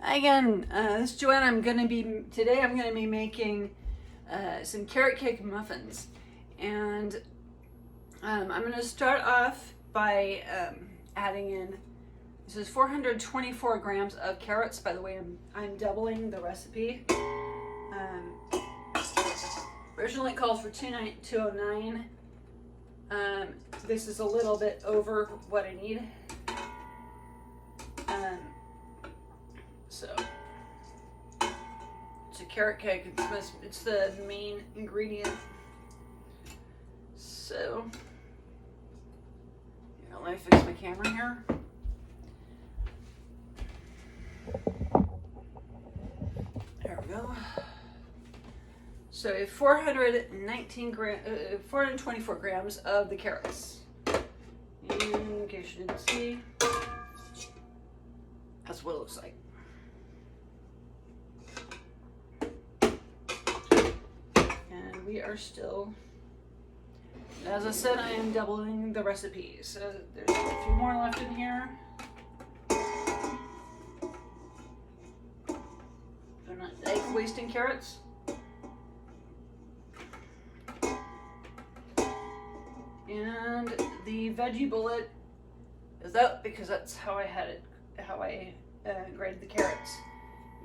Again, this is Joanna. Today I'm gonna be making some carrot cake muffins, and I'm gonna start off by adding in. This is 424 grams of carrots. By the way, I'm doubling the recipe. Originally it calls for 209. This is a little bit over what I need. So it's a carrot cake. It's the main ingredient. So yeah, let me fix my camera here. There we go. So 424 grams of the carrots. In case you didn't see, that's what it looks like. And we are still, as I said, I am doubling the recipe. So there's a few more left in here. They're not like wasting carrots. And the veggie bullet is out because that's how I had it, how I grated the carrots.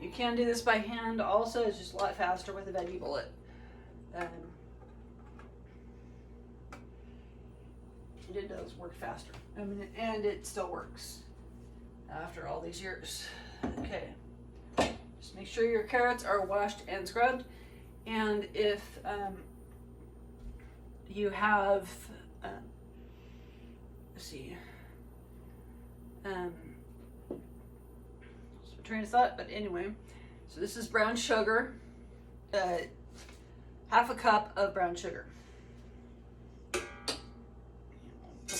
You can do this by hand also, it's just a lot faster with a veggie bullet. It does work faster. And it still works after all these years. Okay, just make sure your carrots are washed and scrubbed. And if you have, let's see, train of thought, but anyway, so this is brown sugar, half a cup of brown sugar. Put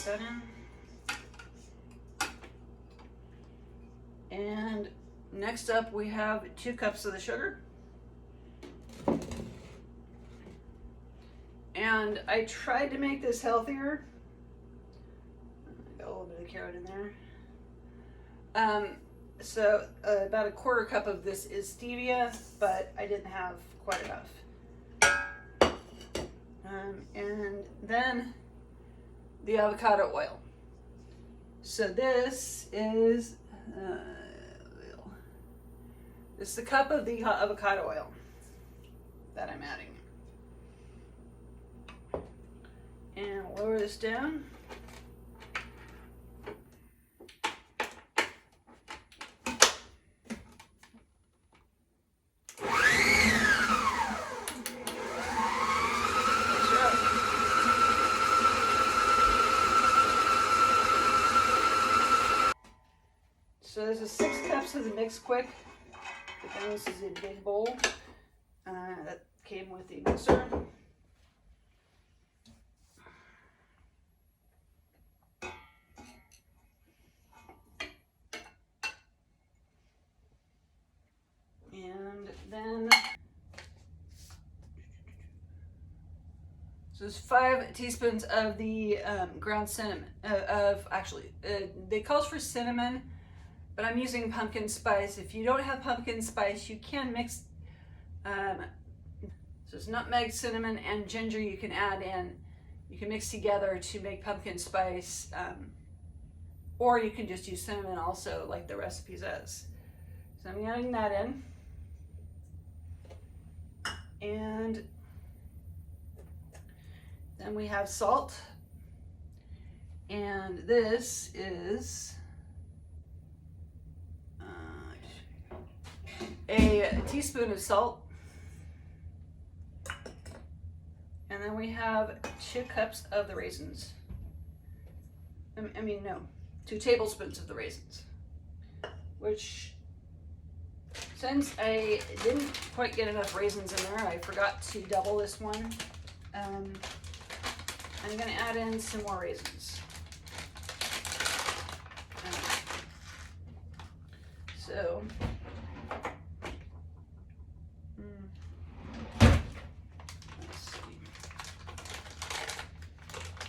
that in. And next up we have 2 cups of the sugar. And I tried to make this healthier. I got a little bit of carrot in there. So about a quarter cup of this is stevia, but I didn't have quite enough. And then the avocado oil. So this is the cup of the avocado oil that I'm adding. And I'll lower this down. So this is 6 cups of the Mixquick. Again, this is a big bowl that came with the mixer. And then, so there's 5 teaspoons of the ground cinnamon, they calls for cinnamon, but I'm using pumpkin spice. If you don't have pumpkin spice, you can mix, so it's nutmeg, cinnamon, and ginger you can add in. You can mix together to make pumpkin spice, or you can just use cinnamon also, like the recipe says. So I'm adding that in. And then we have salt. And this is a teaspoon of salt. And then we have 2 cups of the raisins. 2 tablespoons of the raisins. Which, since I didn't quite get enough raisins in there, I forgot to double this one. I'm going to add in some more raisins. So, let's see.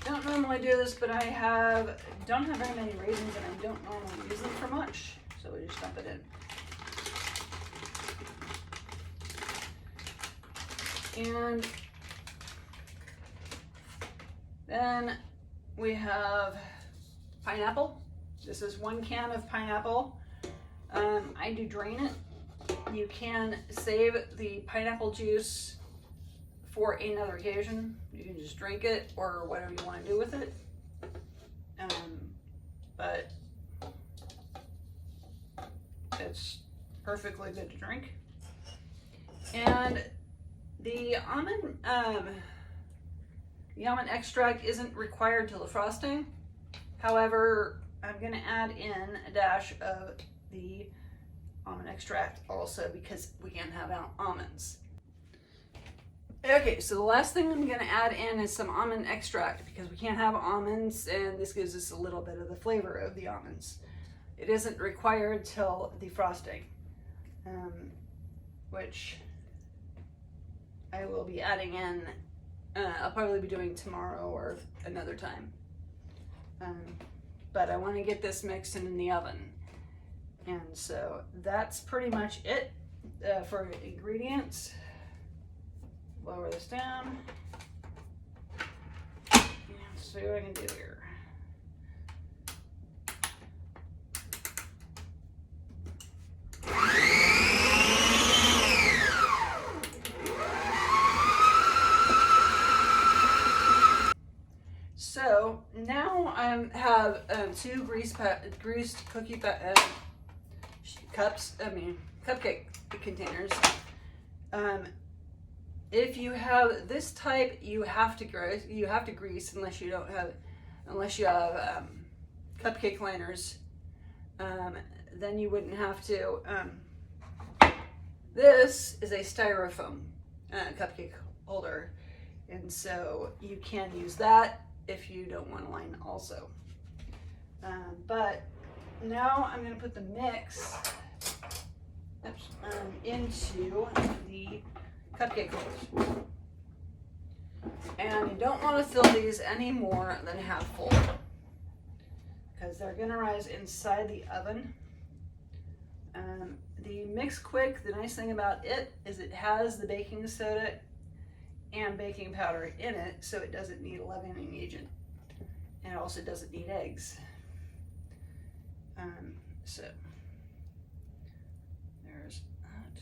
Don't normally do this, but I don't have very many raisins and I don't normally use them for much. So we just dump it in. And then we have pineapple. This is 1 can of pineapple. I do drain it. You can save the pineapple juice for another occasion. You can just drink it or whatever you want to do with it. But it's perfectly good to drink. And the almond extract isn't required till the frosting. However, I'm going to add in a dash of the almond extract also because we can't have almonds. Okay, so the last thing I'm going to add in is some almond extract because we can't have almonds, and this gives us a little bit of the flavor of the almonds. It isn't required till the frosting, which I will be adding in. I'll probably be doing tomorrow or another time. But I want to get this mixed in the oven. And so that's pretty much it for ingredients. Lower this down. And see what I can do here. So now I have 2 greased cookie cupcake containers. If you have this type, you have to grease unless you have cupcake liners. Then you wouldn't have to. This is a styrofoam cupcake holder, and so you can use that if you don't want to line also. But now I'm going to put the mix into the cupcake holders. And you don't want to fill these any more than half full because they're going to rise inside the oven. The Mixquick, the nice thing about it is it has the baking soda and baking powder in it, so it doesn't need a leavening agent, and it also doesn't need eggs. So there's that.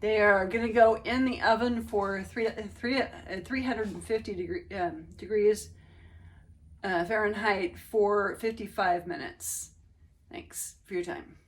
They are going to go in the oven for 350 degrees Fahrenheit for 55 minutes. Thanks for your time.